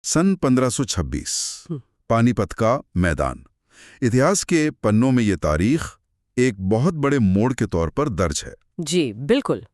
सन 1526 पानीपत का मैदान। इतिहास के पन्नों में ये तारीख एक बहुत बड़े मोड़ के तौर पर दर्ज है। जी बिल्कुल।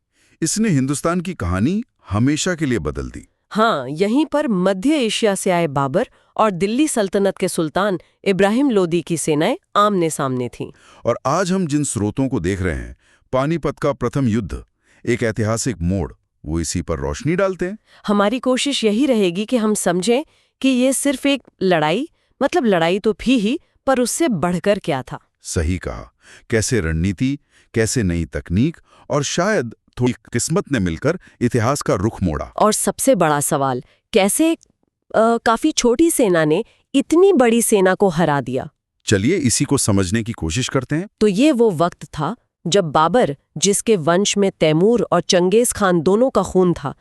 इसने हिंदुस्तान की कहानी हमेशा के लिए बदल दी। हाँ, यहीं पर मध्य एशिया से आए बाबर और दिल्ली सल्तनत के सुल्तान इब्राहिम लोदी की सेनाएं आमने सामने थीं। और आज हम जिन स्रोतों को देख रहे हैं, पानीपत का प्रथम युद्ध, एक ऐतिहासिक मोड़, वो इसी पर रोशनी डालते हैं। हमारी कोशिश यही रहेगी कि हम समझें कि ये सिर्फ एक लड़ाई, मतलब लड़ाई तो थी ही, पर उससे बढ़कर क्या था। सही कहा। कैसे रणनीति, कैसे नई तकनीक और शायद थोड़ी किस्मत ने मिलकर इतिहास का रुख मोड़ा। और सबसे बड़ा सवाल, कैसे काफी छोटी सेना ने इतनी बड़ी सेना को हरा दिया। चलिए इसी को समझने की कोशिश करते हैं। तो ये वो वक्त था जब बाबर, जिसके वंश में तैमूर और चंगेज खान दोनों का खून था,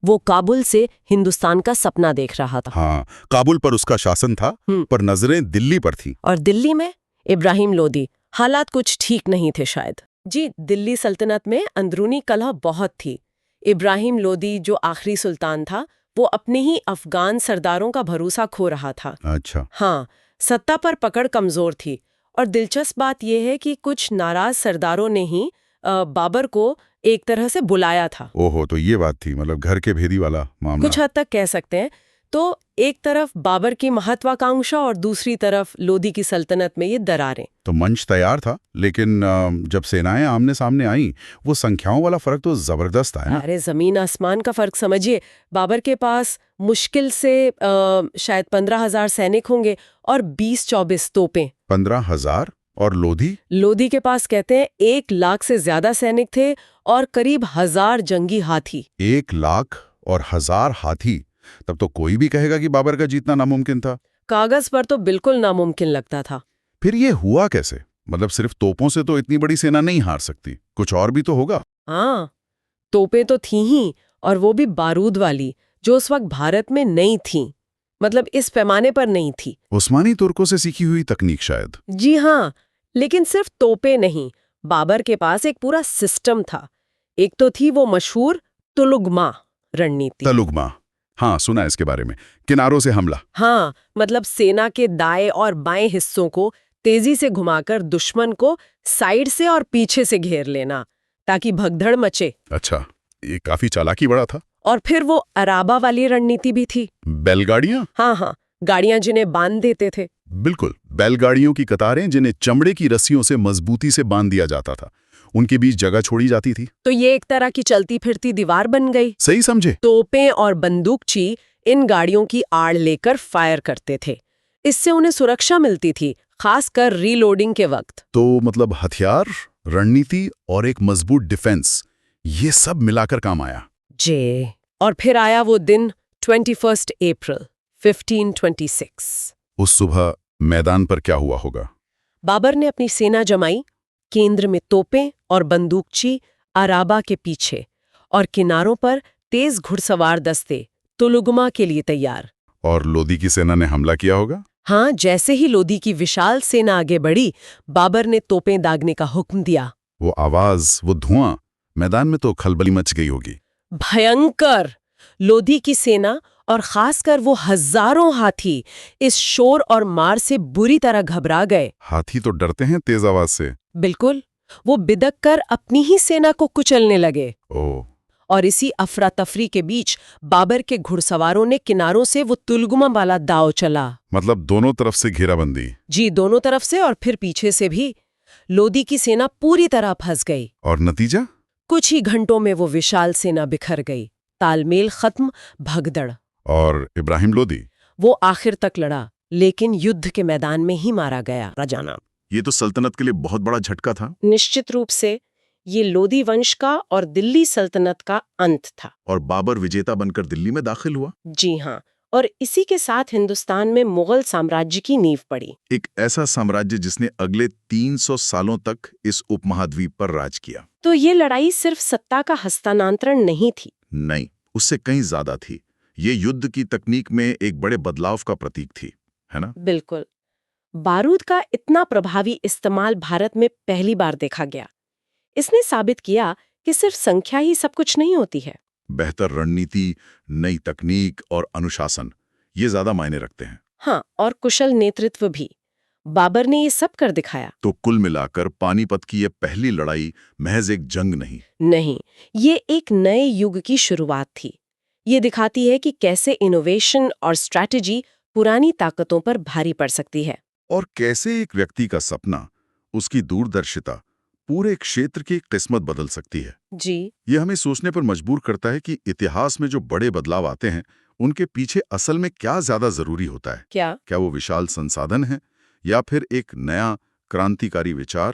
वो काबुल से हिंदुस्तान का सपना देख रहा था। हाँ, काबुल पर उसका शासन था, पर नजरें दिल्ली पर थी। और दिल्ली में इब्राहिम लोदी। हालात कुछ ठीक नहीं थे शायद। जी, दिल्ली सल्तनत में अंदरूनी कलह बहुत थी। इब्राहिम लोदी, जो आखिरी सुल्तान था, वो अपने ही अफगान सरदारों का भरोसा खो रहा था। अच्छा। हाँ, सत्ता पर पकड़ कमजोर थी। और दिलचस्प बात यह है कि कुछ नाराज सरदारों ने ही बाबर को एक तरह से बुलाया था। ओहो, तो ये बात थी, मतलब घर के भेदी वाला मामला। कुछ हद तक कह सकते हैं। तो एक तरफ बाबर की महत्वाकांक्षा और दूसरी तरफ लोदी की सल्तनत में ये दरारें। तो मंच तैयार था, लेकिन जब सेनाएं आमने सामने आईं, वो संख्याओं वाला फर्क तो जबरदस्त आया। अरे जमीन आसमान का फर्क समझिए। बाबर के पास मुश्किल से शायद 15,000 सैनिक होंगे और 20-24 तोपें। 15,000? और लोदी के पास कहते हैं 1 लाख से ज्यादा सैनिक थे और करीब 1000 जंगी हाथी। 1 लाख और 1000 हाथी? तब तो कोई भी कहेगा कि बाबर का जीतना नामुमकिन था। कागज पर तो बिल्कुल नामुमकिन लगता था। फिर ये हुआ कैसे? मतलब सिर्फ तोपों से तो इतनी बड़ी सेना नहीं हार सकती, कुछ और भी तो होगा। हाँ, तोपें तो थी ही, और वो भी बारूद वाली, जो उस वक्त भारत में नहीं थी। मतलब इस पैमाने पर नहीं थी। उस्मानी तुर्कों से सीखी हुई तकनीक शायद। जी हाँ, लेकिन सिर्फ तोपें नहीं, बाबर के पास एक पूरा सिस्टम था। एक तो थी वो मशहूर तुलुगमा रणनीति। तलुगमा, हाँ सुना है इसके बारे में। किनारों से हमला। हाँ, मतलब सेना के दाएं और बाएं हिस्सों को तेजी से घुमाकर दुश्मन को साइड से और पीछे से घेर लेना, ताकि भगदड़ मचे। अच्छा, ये काफी चालाकी बड़ा था। और फिर वो अराबा वाली रणनीति भी थी। बैलगाड़ियां? हाँ, गाड़ियां जिन्हें बांध देते थे। बिल्कुल, बैलगाड़ियों की कतारें जिन्हें चमड़े की रस्सियों से मजबूती से बांध दिया जाता था, उनके बीच जगह छोड़ी जाती थी। तो ये एक तरह की चलती फिरती दीवार बन गई। सही समझे। तोपें और बंदूकची इन गाड़ियों की आड़ लेकर फायर करते थे। इससे उन्हें सुरक्षा मिलती थी, खासकर रीलोडिंग के वक्त। तो मतलब हथियार, रणनीति और एक मजबूत डिफेंस, ये सब मिलाकर काम आया। जी, और फिर आया वो दिन 21 अप्रैल 1526। उस सुबह मैदान पर क्या हुआ होगा? बाबर ने अपनी सेना जमाई, केंद्र में तोपें और बंदूकची अराबा के पीछे, और किनारों पर तेज घुड़सवार दस्ते तुलुगमा के लिए तैयार। और लोदी की सेना ने हमला किया होगा? हाँ, जैसे ही लोदी की विशाल सेना आगे बढ़ी, बाबर ने तोपें दागने का हुक्म दिया। वो आवाज, वो धुआं, मैदान में तो खलबली मच गई होगी। भयंकर। लोदी की सेना और खासकर वो हजारों हाथी इस शोर और मार से बुरी तरह घबरा गए। हाथी तो डरते हैं तेज आवाज से। बिल्कुल, वो बिदक कर अपनी ही सेना को कुचलने लगे। ओह। और इसी अफरा तफरी के बीच बाबर के घुड़सवारों ने किनारों से वो तुलगुमा वाला दाव चला। मतलब दोनों तरफ से घेराबंदी? जी, दोनों तरफ से और फिर पीछे से भी। लोदी की सेना पूरी तरह फंस गई। और नतीजा? कुछ ही घंटों में वो विशाल सेना बिखर गई, तालमेल खत्म, भगदड़। और इब्राहिम लोदी? वो आखिर तक लड़ा, लेकिन युद्ध के मैदान में ही मारा गया। राजाना, ये तो सल्तनत के लिए बहुत बड़ा झटका था। निश्चित रूप से ये लोदी वंश का और दिल्ली सल्तनत का अंत था। और बाबर विजेता बनकर दिल्ली में दाखिल हुआ। जी हाँ, और इसी के साथ हिंदुस्तान में मुगल साम्राज्य की नींव पड़ी। एक ऐसा साम्राज्य जिसने अगले 300 सालों तक इस उपमहाद्वीप पर राज किया। तो ये लड़ाई सिर्फ सत्ता का हस्तांतरण नहीं थी। नहीं, उससे कहीं ज्यादा थी। ये युद्ध की तकनीक में एक बड़े बदलाव का प्रतीक थी, है ना? बिल्कुल। बारूद का इतना प्रभावी इस्तेमाल भारत में पहली बार देखा गया। इसने साबित किया कि सिर्फ संख्या ही सब कुछ नहीं होती है। बेहतर रणनीति, नई तकनीक और अनुशासन, ये ज्यादा मायने रखते हैं। हाँ, और कुशल नेतृत्व भी। बाबर ने ये सब कर दिखाया। तो कुल मिलाकर पानीपत की ये पहली लड़ाई महज एक जंग नहीं, ये एक नए युग की शुरुआत थी। ये दिखाती है कि कैसे इनोवेशन और स्ट्रैटेजी पुरानी ताकतों पर भारी पड़ सकती है। और कैसे एक व्यक्ति का सपना, उसकी दूरदर्शिता पूरे क्षेत्र की किस्मत बदल सकती है। जी। ये हमें सोचने पर मजबूर करता है कि इतिहास में जो बड़े बदलाव आते हैं उनके पीछे असल में क्या ज्यादा जरूरी होता है। क्या क्या वो विशाल संसाधन है या फिर एक नया क्रांतिकारी विचार